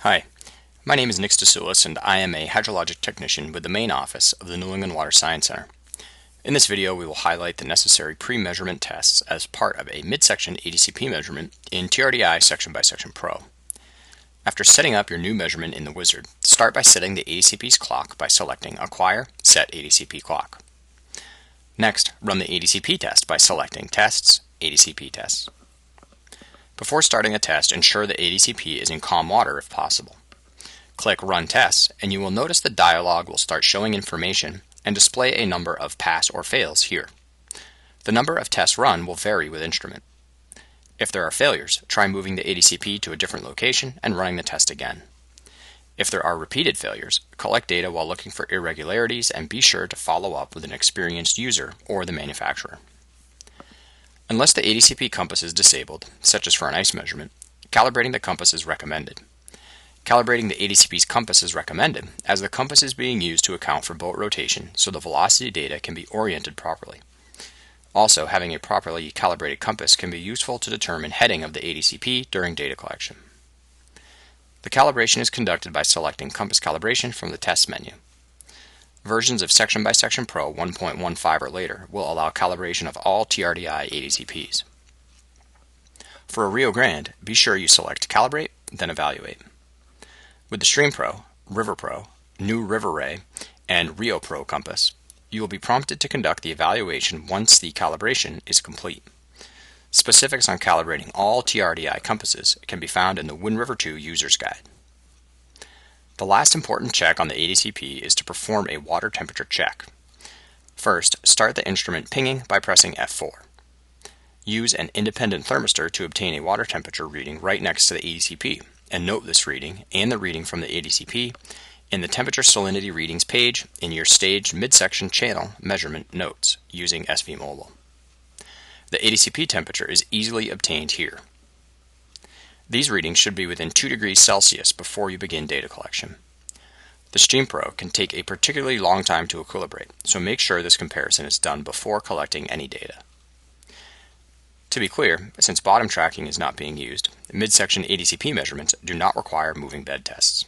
Hi, my name is Nick Stasulis and I am a hydrologic technician with the main office of the New England Water Science Center. In this video we will highlight the necessary pre-measurement tests as part of a midsection ADCP measurement in TRDI Section by Section Pro. After setting up your new measurement in the wizard, start by setting the ADCP's clock by selecting Acquire Set ADCP Clock. Next, run the ADCP test by selecting Tests, ADCP Tests. Before starting a test, ensure the ADCP is in calm water if possible. Click Run Tests, and you will notice the dialog will start showing information and display a number of pass or fails here. The number of tests run will vary with instrument. If there are failures, try moving the ADCP to a different location and running the test again. If there are repeated failures, collect data while looking for irregularities and be sure to follow up with an experienced user or the manufacturer. Unless the ADCP compass is disabled, such as for an ice measurement, calibrating the compass is recommended. Calibrating the ADCP's compass is recommended as the compass is being used to account for boat rotation so the velocity data can be oriented properly. Also, having a properly calibrated compass can be useful to determine heading of the ADCP during data collection. The calibration is conducted by selecting Compass Calibration from the Test menu. Versions of Section by Section Pro 1.15 or later will allow calibration of all TRDI ADCPs. For a Rio Grande, be sure you select Calibrate, then Evaluate. With the Stream Pro, River Pro, New River Ray, and Rio Pro compass, you will be prompted to conduct the evaluation once the calibration is complete. Specifics on calibrating all TRDI compasses can be found in the Wind River 2 User's Guide. The last important check on the ADCP is to perform a water temperature check. First, start the instrument pinging by pressing F4. Use an independent thermistor to obtain a water temperature reading right next to the ADCP, and note this reading and the reading from the ADCP in the Temperature Salinity Readings page in your staged midsection channel measurement notes using SV Mobile. The ADCP temperature is easily obtained here. These readings should be within 2 degrees Celsius before you begin data collection. The Stream Pro can take a particularly long time to equilibrate, so make sure this comparison is done before collecting any data. To be clear, since bottom tracking is not being used, midsection ADCP measurements do not require moving bed tests.